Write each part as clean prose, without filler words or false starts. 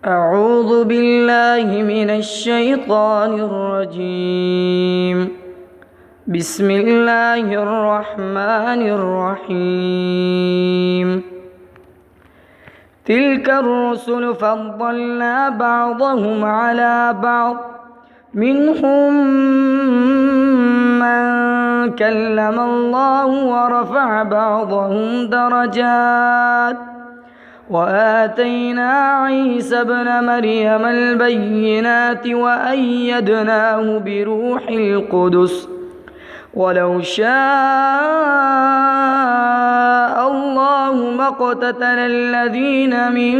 أعوذ بالله من الشيطان الرجيم. بسم الله الرحمن الرحيم. تلك الرسل فضلنا بعضهم على بعض، منهم من كلم الله ورفع بعضهم درجات، وآتينا عيسى ابن مريم البينات وأيدناه بروح القدس، ولو شاء الله ما اقتتل الذين من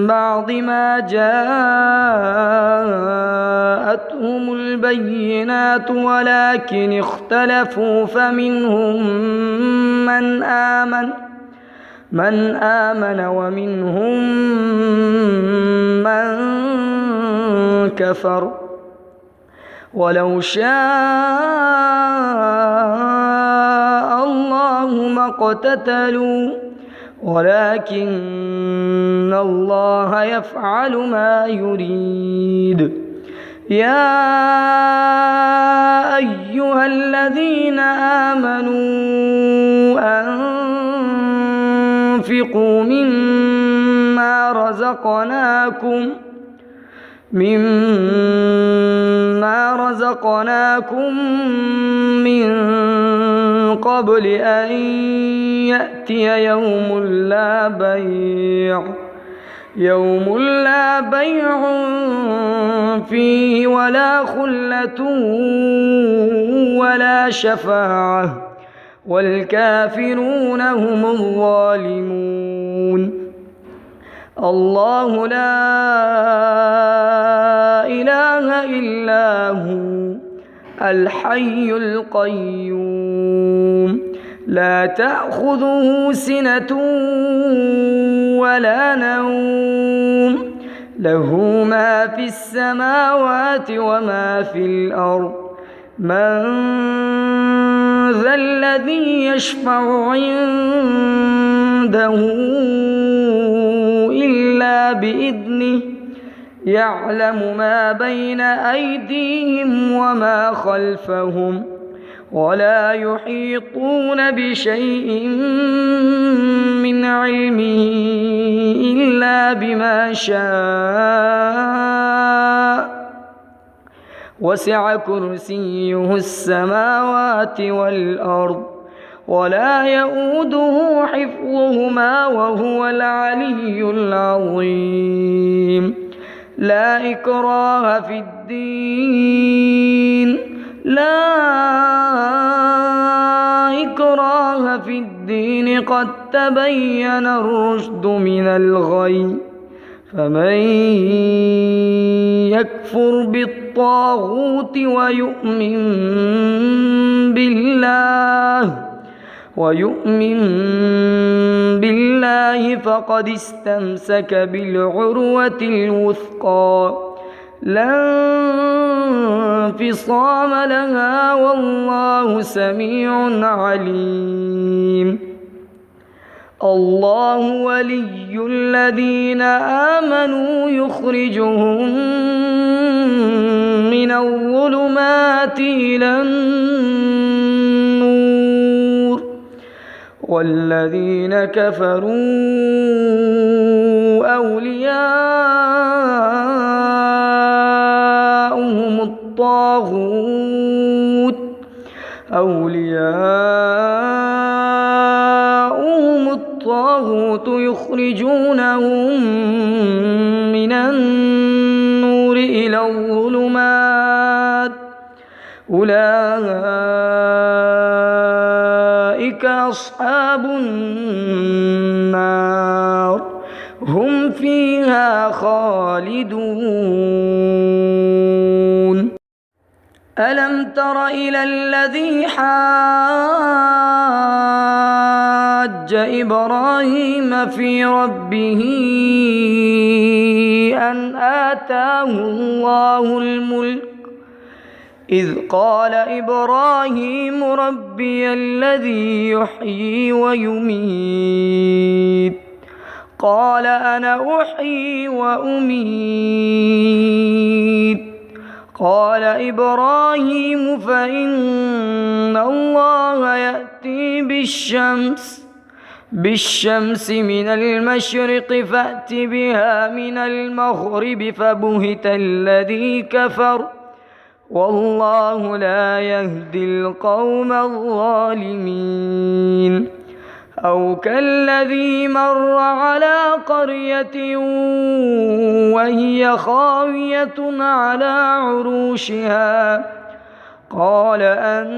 بعد ما جاءتهم البينات، ولكن اختلفوا فمنهم من آمن ومنهم من كفر. ولو شاء الله ما اقتتلوا ولكن الله يفعل ما يريد. يا أيها الذين آمنوا أنفقوا مما رزقناكم من قبل أن يأتي يوم لا بيع فيه ولا خلة ولا شفاعة، والكافرون هم الظالمون. الله لا إله إلا هو الحي القيوم، لا تأخذه سنة ولا نوم، له ما في السماوات وما في الأرض. من ذا الذي يشفع عنده إلا بإذنه، يعلم ما بين أيديهم وما خلفهم، ولا يحيطون بشيء من علمه إلا بما شاء، وسع كرسيه السماوات والأرض، ولا يؤوده حفظهما وهو العلي العظيم. لا إكراه في الدين، قد تبين الرشد من الغي، فمن يكفر بالطاغوت ويؤمن بالله فقد استمسك بالعروة الوثقى، لا انفصام لها، والله سميع عليم. الله ولي الذين آمنوا يخرجهم من الظلمات إلى النور، والذين كفروا أولياؤهم الطاغوت يخرجونهم من النور إلى الظلمات، أولئك أصحاب النار، هم فيها خالدون. ألم تر إلى الذي حاج إبراهيم في ربه أن آتاه الله الملك إذ قال إبراهيم ربي الذي يحيي ويميت قال أنا أحيي وأميت قال إبراهيم فإن الله يأتي بالشمس من المشرق فأت بها من المغرب فبهت الذي كفر والله لا يهدي القوم الظالمين أو كالذي مر على قرية وهي خاوية على عروشها قال أنى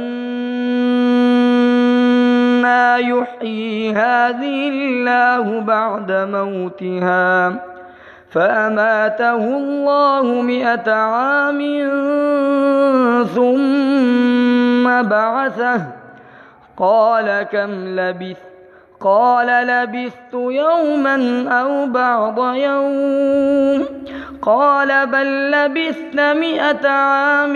يحيي هذه الله بعد موتها فأماته الله 100 عام ثم بعثه قال كم لبثت قال لبثت يوما أو بعض يوم قال بل لبثت 100 عام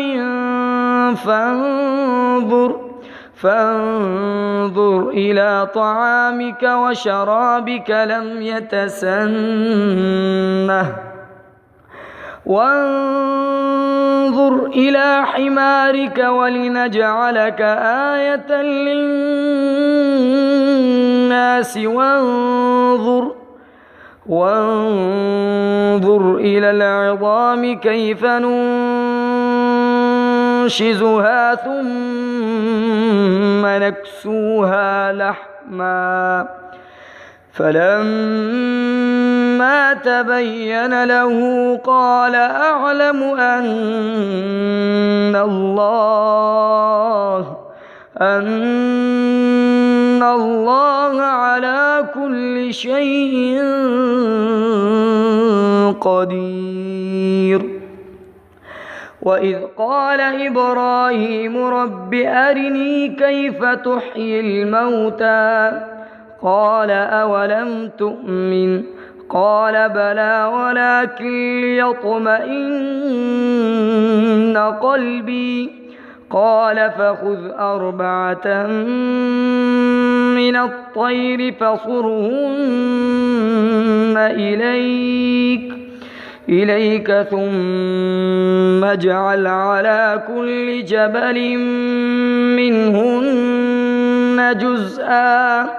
فانظر إلى طعامك وشرابك لم يتسنه وانظر إلى حمارك ولنجعلك آية للناس وانظر إلى العظام كيف ننشزها ثم نكسوها لحما فلما تبين له قال أعلم أن الله على كل شيء قدير وإذ قال إبراهيم رب أرني كيف تحيي الموتى قال أولم تؤمن قال بلى ولكن ليطمئن قلبي قال فخذ 4 من الطير فصرهن إليك ثم اجعل على كل جبل منهن جزءا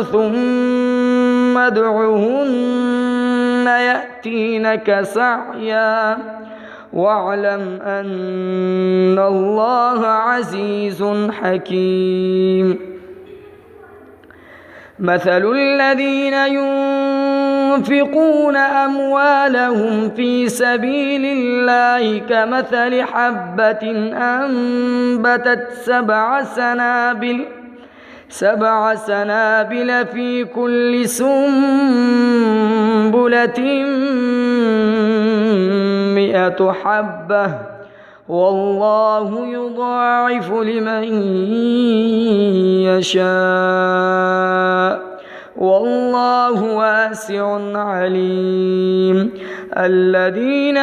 ثم ادعهن يأتينك سعيا واعلم أن الله عزيز حكيم مثل الذين ينفقون أموالهم في سبيل الله كمثل حبة أنبتت 7 سنابل في كل سنبلة 100 حبة والله يضاعف لمن يشاء والله واسع عليم الذين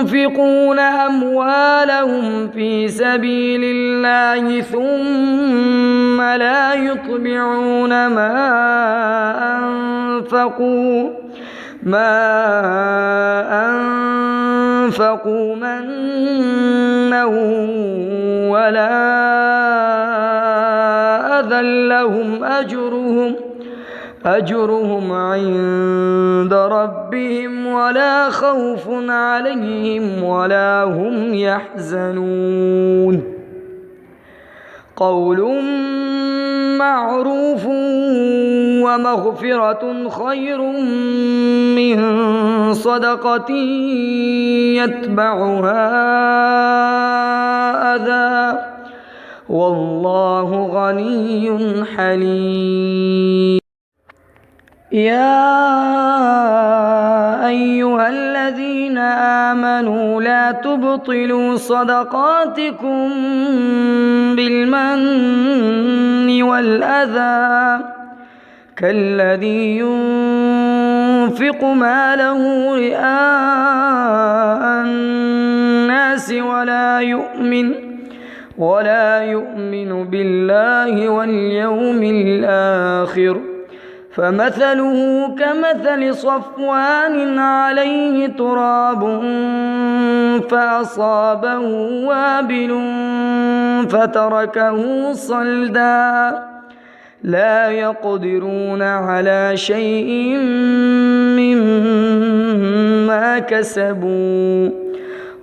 ينفقون أموالهم في سبيل الله ثم لا يتبعون ما أنفقوا منا ولا أذى لهم أجرهم عند ربهم ولا خوف عليهم ولا هم يحزنون قول معروف ومغفرة خير من صدقة يتبعها أذى والله غني حليم يا أيها الذين آمنوا لا تبطلوا صدقاتكم بالمن والأذى كالذي ينفق ينفق ماله رئاء الناس ولا يؤمن بالله واليوم الآخر فمثله كمثل صفوان عليه تراب فأصابه وابل فتركه صلدا لا يقدرون على شيء مما كسبوا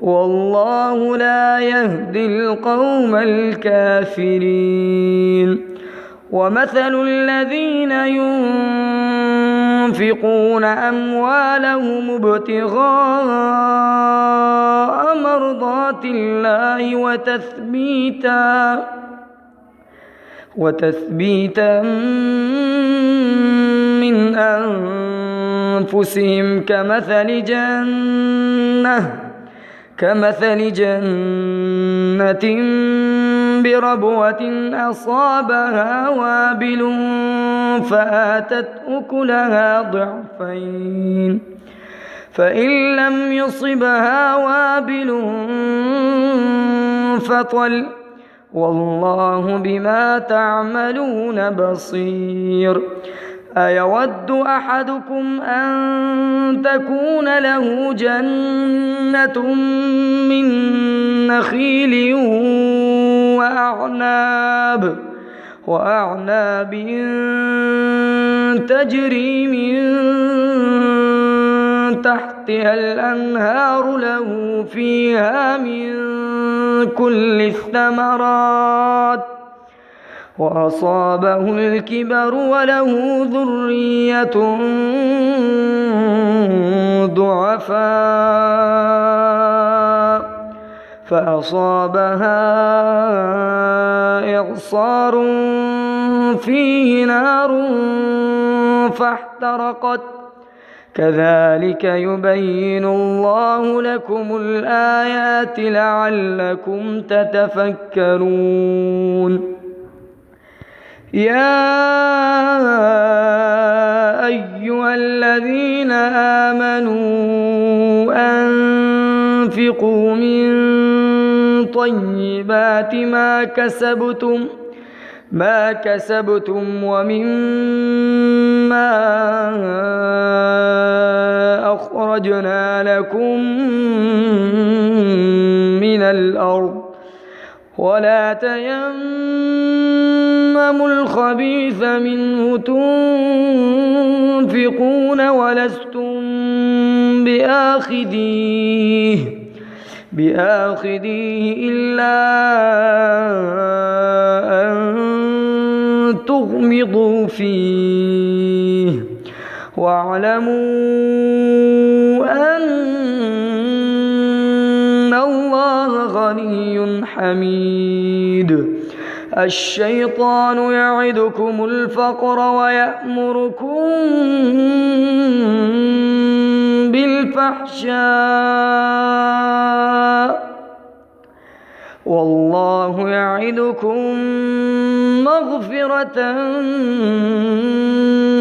والله لا يهدي القوم الكافرين ومثل الذين ينفقون أموالهم ابتغاء مرضات الله وتثبيتا من أنفسهم كمثل جنة بربوة أصابها وابل فآتت أكلها ضعفين فإن لم يصبها وابل فطل والله بما تعملون بصير أيود أحدكم أن تكون له جنة من نخيل وأعناب تجري من تحتها الأنهار له فيها من كل الثمرات وأصابه الكبر وله ذرية ضعفاء فأصابها إعصار فيه نار فاحترقت كذلك يبين الله لكم الآيات لعلكم تتفكرون يا أيها الذين آمنوا أنفقوا من طيبات ما كسبتم ومما أخرجنا لكم من الأرض ولا تيمموا الخبيث منه تنفقون ولستم بآخذيه إلا أن تغمضوا فيه واعلموا أن الله غني حميد الشيطان يعدكم الفقر ويأمركم بالفحشاء والله يعدكم مغفرة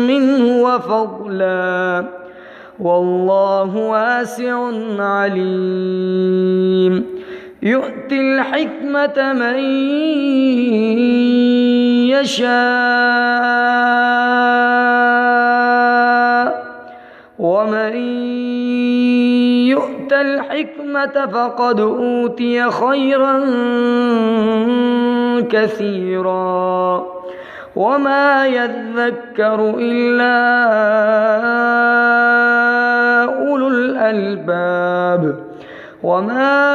منه وفضلا والله واسع عليم يؤتي الحكمة من يشاء ومن يؤت الحكمة فقد أوتي خيرا كثيرا وما يذكر إلا أولو الألباب وما